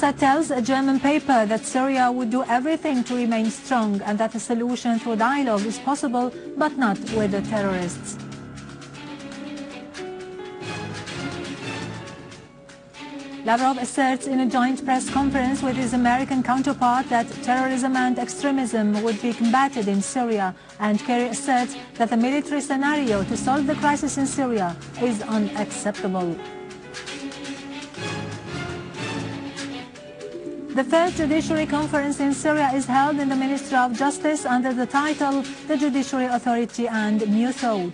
Assad tells a German paper that Syria would do everything to remain strong and that a solution through dialogue is possible, but not with the terrorists. Lavrov asserts in a joint press conference with his American counterpart that terrorism and extremism would be combated in Syria, and Kerry asserts that the military scenario to solve the crisis in Syria is unacceptable. The first judiciary conference in Syria is held in the Ministry of Justice under the title The Judiciary Authority and New Thought.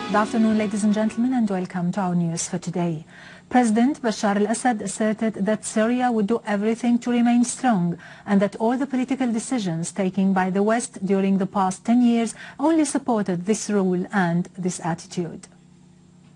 Good afternoon, ladies and gentlemen, and welcome to our news for today. President Bashar al-Assad asserted that Syria would do everything to remain strong and that all the political decisions taken by the West during the past 10 years only supported this rule and this attitude.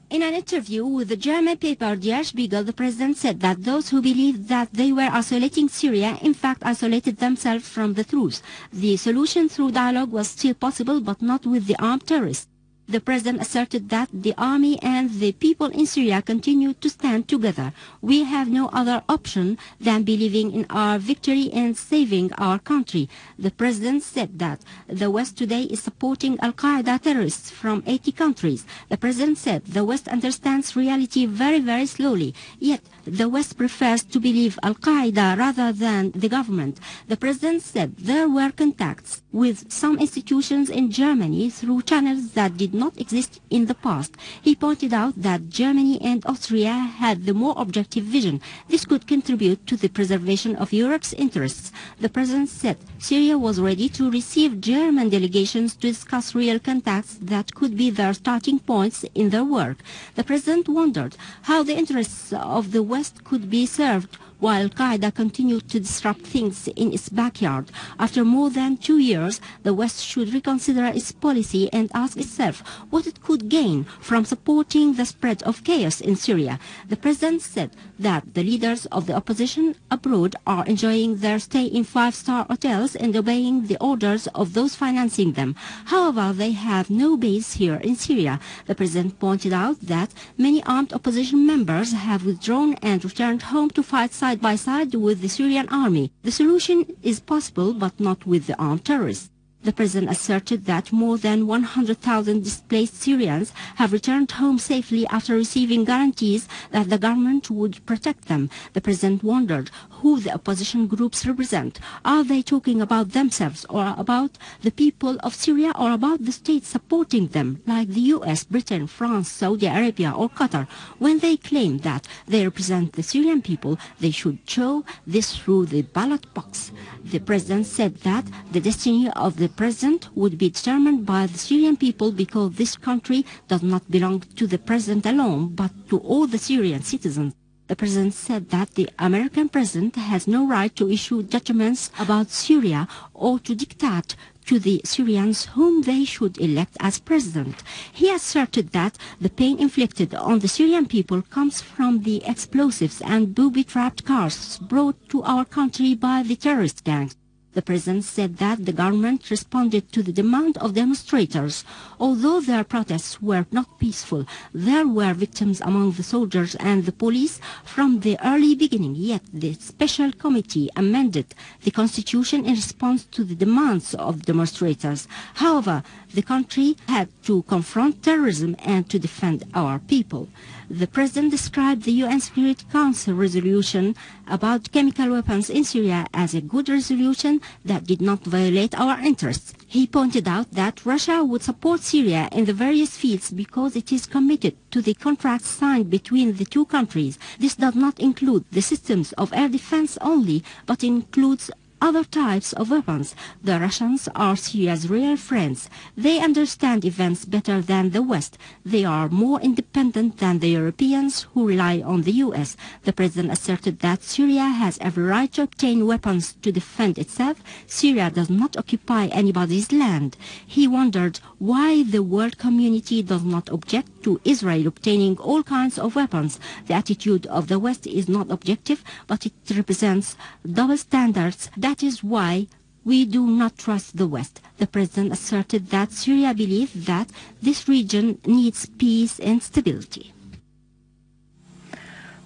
In an interview with the German paper Der Spiegel, the president said that those who believed that they were isolating Syria in fact isolated themselves from the truth. The solution through dialogue was still possible, but not with the armed terrorists. The president asserted that the army and the people in Syria continue to stand together. We have no other option than believing in our victory and saving our country. The president said that the West today is supporting Al-Qaeda terrorists from 80 countries. The president said the West understands reality very, very slowly, yet the West prefers to believe Al-Qaeda rather than the government. The president said there were contacts with some institutions in Germany through channels that did not exist in the past. He pointed out that Germany and Austria had the more objective vision. This could contribute to the preservation of Europe's interests. The president said Syria was ready to receive German delegations to discuss real contacts that could be their starting points in their work. The president wondered how the interests of the West could be served while Al-Qaeda continued to disrupt things in its backyard. After more than 2 years, the West should reconsider its policy and ask itself what it could gain from supporting the spread of chaos in Syria. The president said that the leaders of the opposition abroad are enjoying their stay in 5-star hotels and obeying the orders of those financing them. However, they have no base here in Syria. The president pointed out that many armed opposition members have withdrawn and returned home to fight side by side with the Syrian army. The solution is possible, but not with the armed terrorists. The president asserted that more than 100,000 displaced Syrians have returned home safely after receiving guarantees that the government would protect them. The president wondered who the opposition groups represent. Are they talking about themselves or about the people of Syria or about the state supporting them, like the US, Britain, France, Saudi Arabia or Qatar? When they claim that they represent the Syrian people, they should show this through the ballot box. The president said that the destiny of the president would be determined by the Syrian people because this country does not belong to the president alone, but to all the Syrian citizens. The president said that the American president has no right to issue judgments about Syria or to dictate to the Syrians whom they should elect as president. He asserted that the pain inflicted on the Syrian people comes from the explosives and booby-trapped cars brought to our country by the terrorist gangs. The president said that the government responded to the demand of demonstrators. Although their protests were not peaceful, there were victims among the soldiers and the police from the early beginning, yet the special committee amended the constitution in response to the demands of demonstrators. However, the country had to confront terrorism and to defend our people. The president described the UN Security Council resolution about chemical weapons in Syria as a good resolution that did not violate our interests. He pointed out that Russia would support Syria in the various fields because it is committed to the contracts signed between the two countries. This does not include the systems of air defense only, but includes other types of weapons. The Russians are Syria's real friends. They understand events better than the West. They are more independent than the Europeans who rely on the US. The president asserted that Syria has every right to obtain weapons to defend itself. Syria does not occupy anybody's land. He wondered why the world community does not object to Israel obtaining all kinds of weapons. The attitude of the West is not objective, but it represents double standards. That is why we do not trust the West. The president asserted that Syria believes that this region needs peace and stability.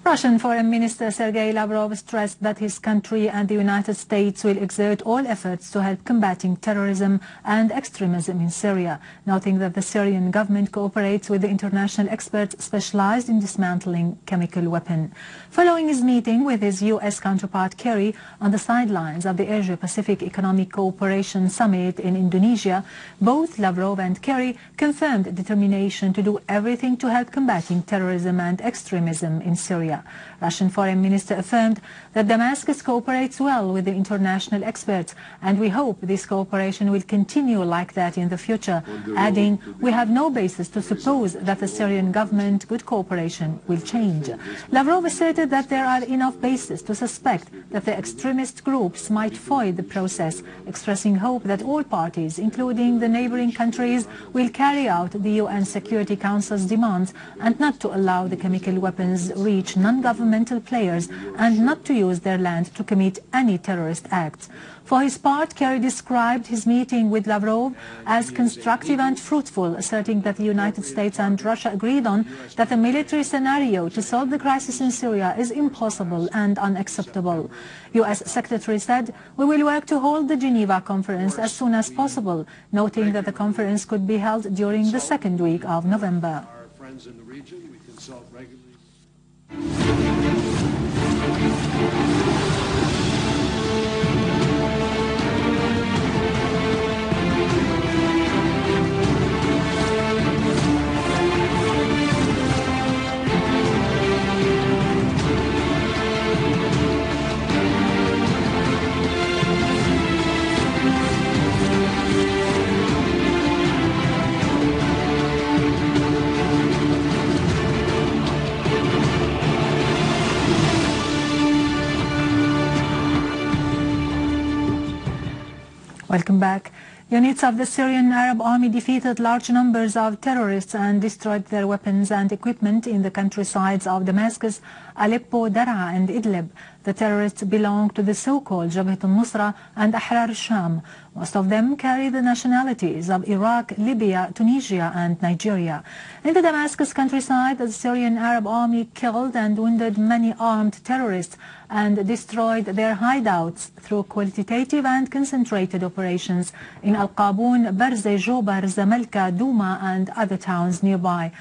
Russian Foreign Minister Sergei Lavrov stressed that his country and the United States will exert all efforts to help combating terrorism and extremism in Syria, noting that the Syrian government cooperates with the international experts specialized in dismantling chemical weapons. Following his meeting with his U.S. counterpart Kerry on the sidelines of the Asia-Pacific Economic Cooperation Summit in Indonesia, both Lavrov and Kerry confirmed determination to do everything to help combating terrorism and extremism in Syria. Russian Foreign Minister affirmed that Damascus cooperates well with the international experts, and we hope this cooperation will continue like that in the future, adding, "We have no basis to suppose that the Syrian government good cooperation will change." Lavrov asserted that there are enough bases to suspect that the extremist groups might foil the process, expressing hope that all parties, including the neighboring countries, will carry out the UN Security Council's demands and not to allow the chemical weapons reach non-governmental players and not to use their land to commit any terrorist acts. For his part, Kerry described his meeting with Lavrov as constructive and fruitful, asserting that the United States and Russia agreed on that the military scenario to solve the crisis in Syria is impossible and unacceptable. U.S. Secretary said, "We will work to hold the Geneva conference as soon as possible," noting that the conference could be held during the second week of November. Our friends in the region, we consult regularly. Welcome back. Units of the Syrian Arab Army defeated large numbers of terrorists and destroyed their weapons and equipment in the countrysides of Damascus, Aleppo, Daraa and Idlib. The terrorists belong to the so-called Jabhat al-Nusra and Ahrar al-Sham. Most of them carry the nationalities of Iraq, Libya, Tunisia and Nigeria. In the Damascus countryside, the Syrian Arab Army killed and wounded many armed terrorists and destroyed their hideouts through qualitative and concentrated operations in Al-Qabun, Barze, Jobar, Zamalka, Douma and other towns nearby.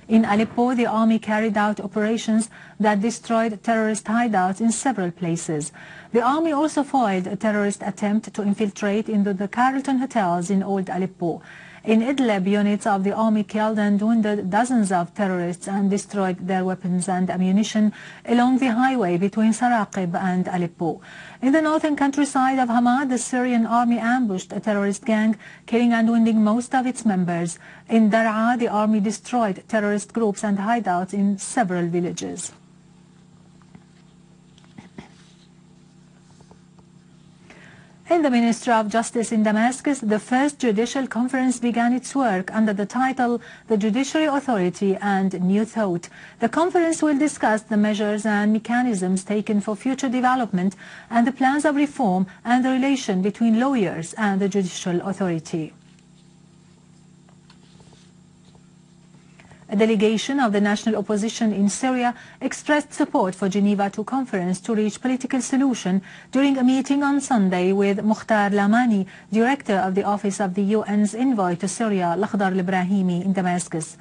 In Aleppo, the army carried out operations that destroyed terrorist hideouts in several places. The army also foiled a terrorist attempt to infiltrate into the Carlton hotels in Old Aleppo. In Idlib, units of the army killed and wounded dozens of terrorists and destroyed their weapons and ammunition along the highway between Saraqib and Aleppo. In the northern countryside of Hama, the Syrian army ambushed a terrorist gang, killing and wounding most of its members. In Daraa, the army destroyed terrorist groups and hideouts in several villages. In the Ministry of Justice in Damascus, the first judicial conference began its work under the title The Judiciary Authority and New Thought. The conference will discuss the measures and mechanisms taken for future development and the plans of reform and the relation between lawyers and the judicial authority. A delegation of the national opposition in Syria expressed support for Geneva II conference to reach political solution during a meeting on Sunday with Mukhtar Lamani, director of the Office of the UN's Envoy to Syria, Lakhdar al-Ibrahimi, in Damascus.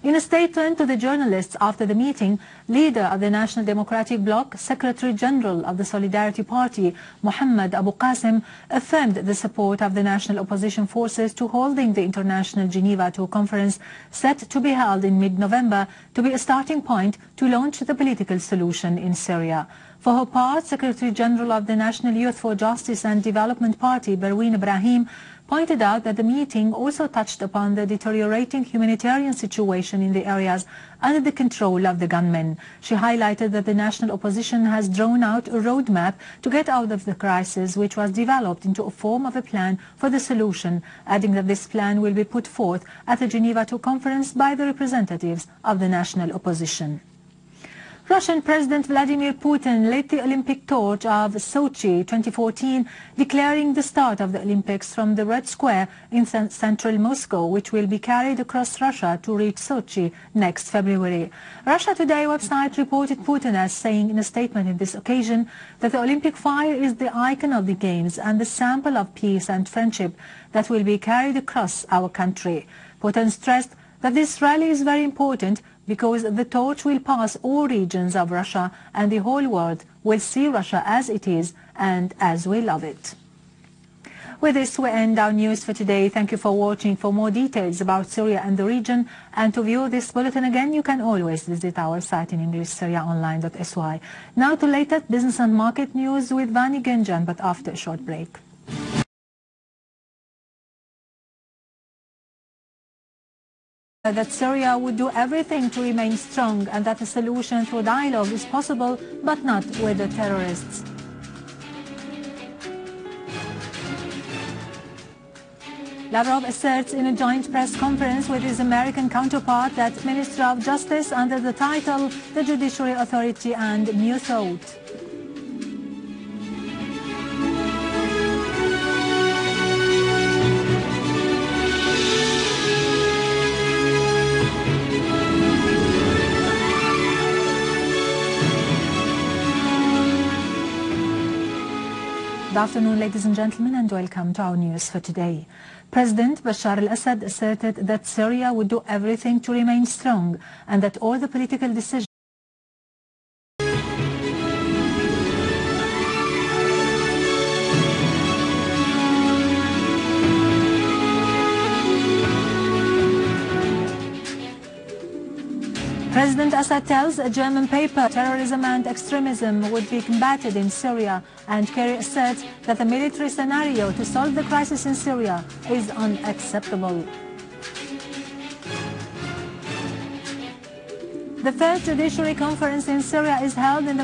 In a statement to the journalists after the meeting, leader of the National Democratic Bloc, Secretary General of the Solidarity Party, Muhammad Abu Qasim, affirmed the support of the national opposition forces to holding the International Geneva II Conference set to be held in mid-November to be a starting point to launch the political solution in Syria. For her part, Secretary General of the National Youth for Justice and Development Party, Berwin Ibrahim, pointed out that the meeting also touched upon the deteriorating humanitarian situation in the areas under the control of the gunmen. She highlighted that the national opposition has drawn out a roadmap to get out of the crisis, which was developed into a form of a plan for the solution, adding that this plan will be put forth at the Geneva II conference by the representatives of the national opposition. Russian President Vladimir Putin lit the Olympic torch of Sochi 2014, declaring the start of the Olympics from the Red Square in central Moscow, which will be carried across Russia to reach Sochi next February. Russia Today website reported Putin as saying in a statement on this occasion that the Olympic fire is the icon of the Games and the sample of peace and friendship that will be carried across our country. Putin stressed that this rally is very important because the torch will pass all regions of Russia and the whole world will see Russia as it is and as we love it. With this, we end our news for today. Thank you for watching. For more details about Syria and the region and to view this bulletin again, you can always visit our site in English, syriaonline.sy. Now to latest business and market news with Vani Gunjan, but after a short break. That Syria would do everything to remain strong and that a solution through dialogue is possible, but not with the terrorists. Lavrov asserts in a joint press conference with his American counterpart that Minister of Justice under the title The Judiciary Authority and New Thought. Good afternoon, ladies and gentlemen, and welcome to our news for today. President Bashar al-Assad asserted that Syria would do everything to remain strong and that all the political decisions President Assad tells a German paper terrorism and extremism would be combated in Syria, and Kerry asserts that the military scenario to solve the crisis in Syria is unacceptable. The third judiciary conference in Syria is held in the